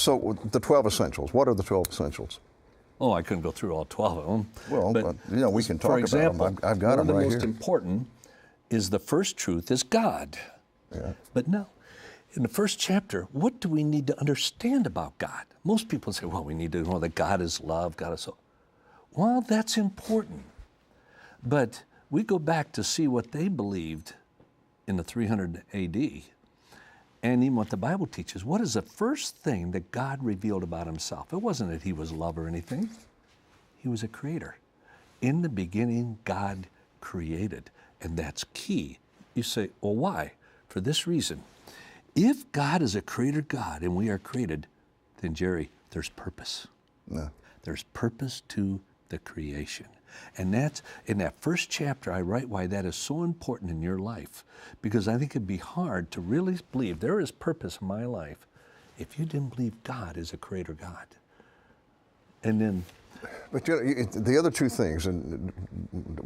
So the 12 essentials, what are the 12 essentials? Oh, I couldn't go through all 12 of them. Well, but, we can talk for example, about them. I've got them right here. One of the most important is the first truth is God. Yeah. But no, in the first chapter, what do we need to understand about God? Most people say, well, we need to know that God is love, God is so. Well, that's important. But we go back to see what they believed in the 300 AD, and even what the Bible teaches. What is the first thing that God revealed about himself? It wasn't that he was love or anything. He was a creator. In the beginning, God created, and that's key. You say, well, why? For this reason. If God is a creator God and we are created, then Jerry, there's purpose. No. There's purpose to the creation. And that's, in that first chapter, I write why that is so important in your life. Because I think it'd be hard to really believe there is purpose in my life if you didn't believe God is a creator God. And then... But the other two things, and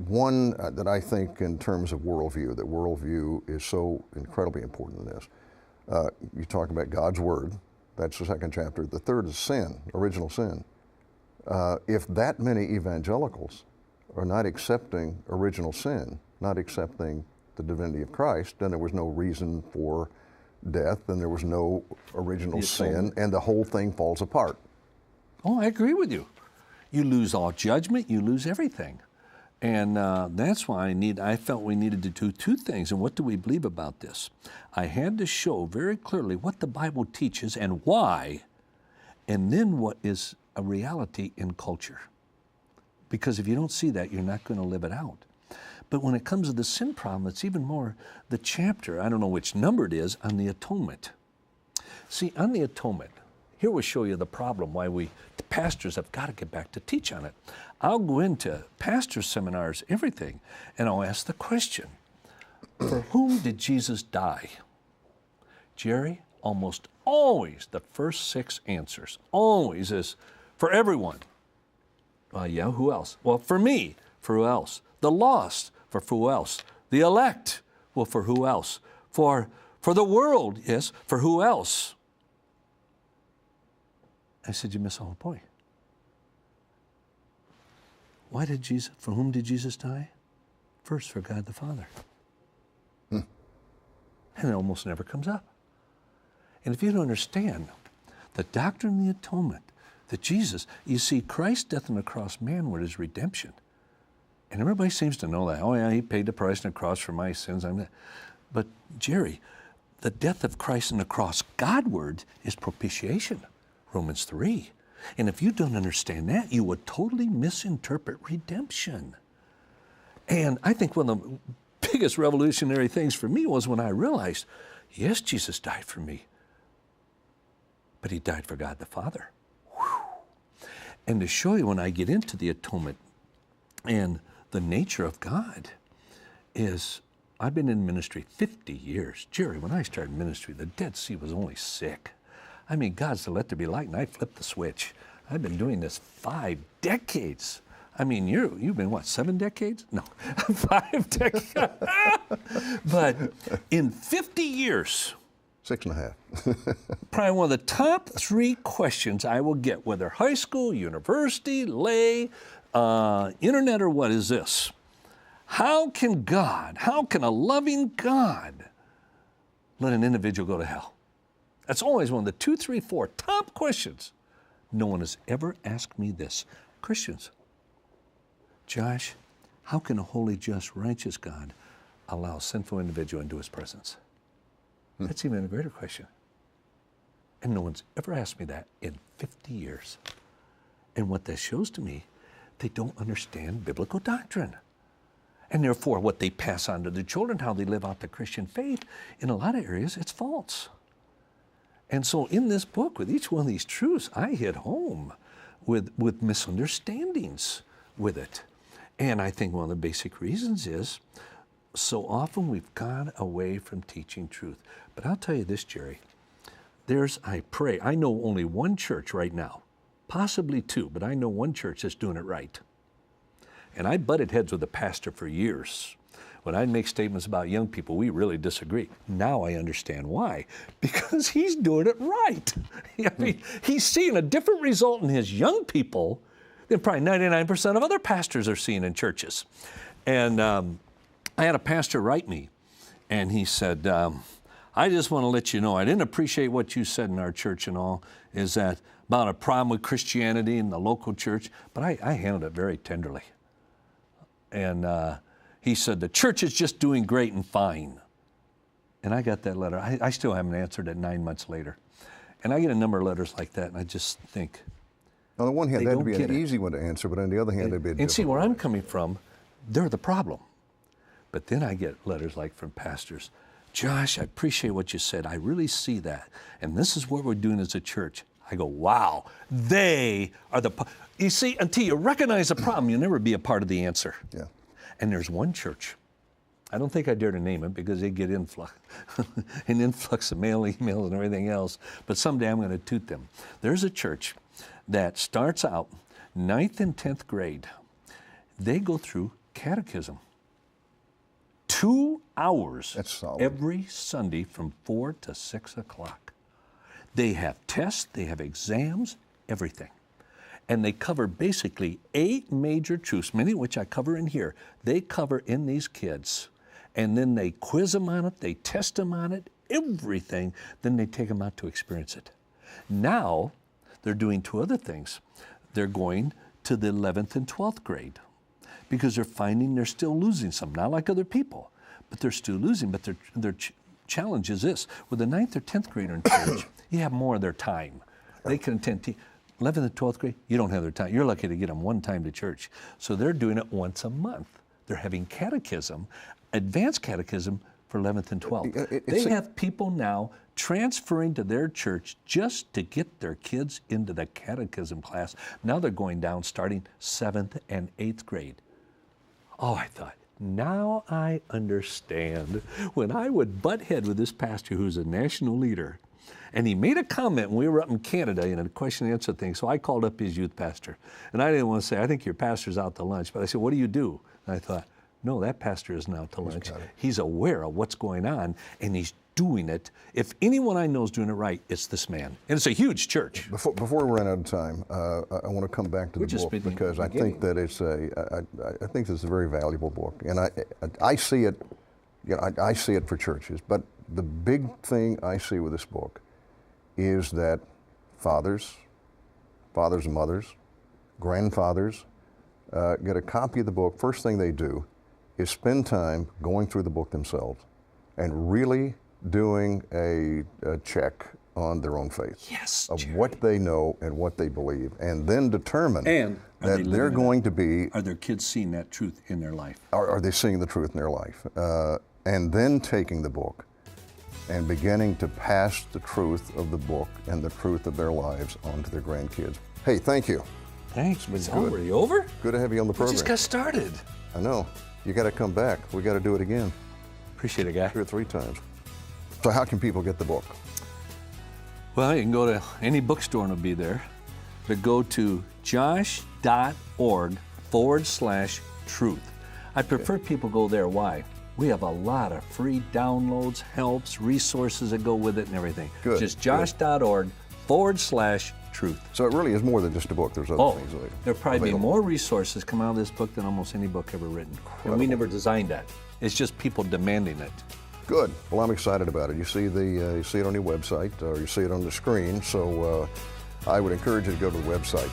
one that I think in terms of worldview, that worldview is so incredibly important in this. You talk about God's Word, that's the second chapter. The third is sin, original sin. If that many evangelicals are not accepting original sin, not accepting the divinity of Christ, then there was no reason for death, then there was no original sin, and the whole thing falls apart. Oh, I agree with you. You lose all judgment, you lose everything. And that's why I felt we needed to do two things. And what do we believe about this? I had to show very clearly what the Bible teaches and why, and then what is a reality in culture. Because if you don't see that, you're not going to live it out. But when it comes to the sin problem, it's even more the chapter, I don't know which number it is, on the atonement. See, on the atonement, here we'll show you the problem, why the pastors have got to get back to teach on it. I'll go into pastor seminars, everything, and I'll ask the question, for whom did Jesus die? Jerry, almost always the first 6 answers, always is for everyone. Yeah, who else? Well, for me, for who else? The lost, for who else? The elect, well, for who else? For the world, yes, for who else? I said, you miss the whole point. For whom did Jesus die? First, for God the Father. And it almost never comes up. And if you don't understand the doctrine of the atonement, that Jesus, you see, Christ's death on the cross manward is redemption. And everybody seems to know that. Oh yeah, he paid the price on the cross for my sins. But Jerry, the death of Christ on the cross Godward is propitiation. Romans 3. And if you don't understand that, you would totally misinterpret redemption. And I think one of the biggest revolutionary things for me was when I realized, yes, Jesus died for me, but he died for God the Father. Whew. And to show you when I get into the atonement and the nature of God is, I've been in ministry 50 years. Jerry, when I started ministry, the Dead Sea was only sick. I mean, God said, let there be light, and I flipped the switch. I've been doing this 5 decades. I mean, you've been, what, 7 decades? No, 5 decades. But in 50 years, 6.5. probably one of the top 3 questions I will get, whether high school, university, lay, internet, or what, is this. How can a loving God let an individual go to hell? That's always one of the 2, 3, 4 top questions. No one has ever asked me this. Christians, Josh, how can a holy, just, righteous God allow a sinful individual into his presence? That's even a greater question. And no one's ever asked me that in 50 years. And what that shows to me, they don't understand biblical doctrine. And therefore, what they pass on to their children, how they live out the Christian faith, in a lot of areas, it's false. And so in this book, with each one of these truths, I hit home with misunderstandings with it. And I think one of the basic reasons is, so often we've gone away from teaching truth. But I'll tell you this, Jerry, I know only one church right now, possibly 2, but I know one church that's doing it right. And I butted heads with the pastor for years when I make statements about young people, we really disagree. Now I understand why. Because he's doing it right. I mean, he's seeing a different result in his young people than probably 99% of other pastors are seeing in churches. And I had a pastor write me, and he said, I just want to let you know, I didn't appreciate what you said in our church and all, is that about a problem with Christianity in the local church, but I handled it very tenderly. And he said, the church is just doing great and fine. And I got that letter. I still haven't answered it 9 months later. And I get a number of letters like that, and I just think, on the one hand, that'd be an it. easy one to answer, but on the other hand, it'd be a And see, difficult where one. I'm coming from, they're the problem. But then I get letters like from pastors, Josh, I appreciate what you said. I really see that. And this is what we're doing as a church. I go, wow, they are the... You see, until you recognize the problem, you'll never be a part of the answer. Yeah. And there's one church. I don't think I dare to name it because they get an influx of mail, emails, and everything else. But someday I'm going to toot them. There's a church that starts out 9th and 10th grade. They go through catechism. 2 hours That's solid. every Sunday from 4 to 6 o'clock. They have tests, they have exams, everything. And they cover basically 8 major truths, many of which I cover in here. They cover in these kids. And then they quiz them on it, they test them on it, everything. Then they take them out to experience it. Now, they're doing 2 other things. They're going to the 11th and 12th grade because they're finding they're still losing some, not like other people, but they're still losing. But their challenge is this. With the 9th or 10th grader in church, you have more of their time. They can attend 11th and 12th grade, you don't have their time. You're lucky to get them one time to church. So they're doing it once a month. They're having catechism, advanced catechism for 11th and 12th. They have people now transferring to their church just to get their kids into the catechism class. Now they're going down starting 7th and 8th grade. Oh, I thought, now I understand. When I would butt head with this pastor who's a national leader, and he made a comment when we were up in Canada in a question and answer thing, so I called up his youth pastor. And I didn't want to say, I think your pastor's out to lunch, but I said, what do you do? And I thought, no, that pastor isn't out to lunch. He's aware of what's going on, and he's doing it. If anyone I know is doing it right, it's this man. And it's a huge church. Before we run out of time, I want to come back to the book because I think that it's I think this is a very valuable book, and I see it, I see it for churches. But the big thing I see with this book is that fathers and mothers, grandfathers get a copy of the book. First thing they do is spend time going through the book themselves and really doing a check on their own faith. Yes, of Jerry. what they know and what they believe, and then determine that they're going to be... Are their kids seeing that truth in their life? Are they seeing the truth in their life? And then taking the book and beginning to pass the truth of the book and the truth of their lives on to their grandkids. Hey, thank you. Thanks. It's over. Are you over? Good to have you on the program. We just got started. I know. You got to come back. We got to do it again. Appreciate it, guy. 2 or 3 times. So how can people get the book? Well, you can go to any bookstore and it'll be there. But go to josh.org/truth. I prefer people go there. Why? We have a lot of free downloads, helps, resources that go with it and everything. Good. Just josh.org/truth. So it really is more than just a book. There's other things later. There'll probably be more resources come out of this book than almost any book ever written. And we never designed that. It's just people demanding it. Good. Well, I'm excited about it. You see you see it on your website, or you see it on the screen. So I would encourage you to go to the website.